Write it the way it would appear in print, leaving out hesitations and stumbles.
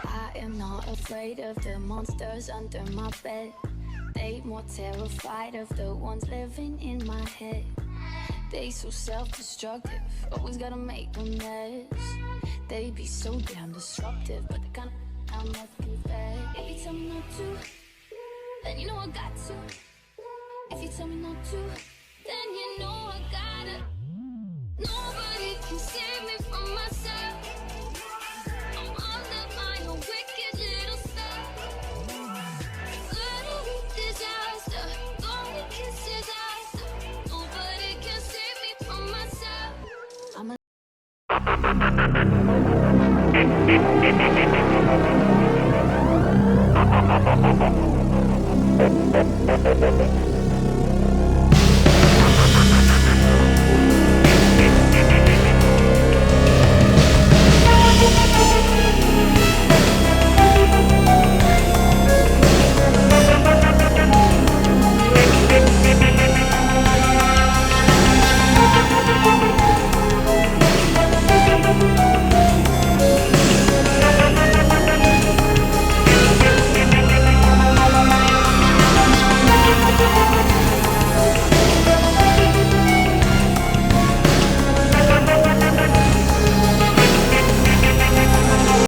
I am not afraid of the monsters under my bed. They more terrified of the ones living in my head. They so self-destructive, always gotta make a mess. They be so damn disruptive, but they kinda I must be bad. If you tell me not to, then you know I got to. If you tell me not to, then you know I gotta. Nobody can save me from myself. I'm under my own wicked little spell. Little disaster, lonely kiss disaster. Nobody can save me from myself. I'm a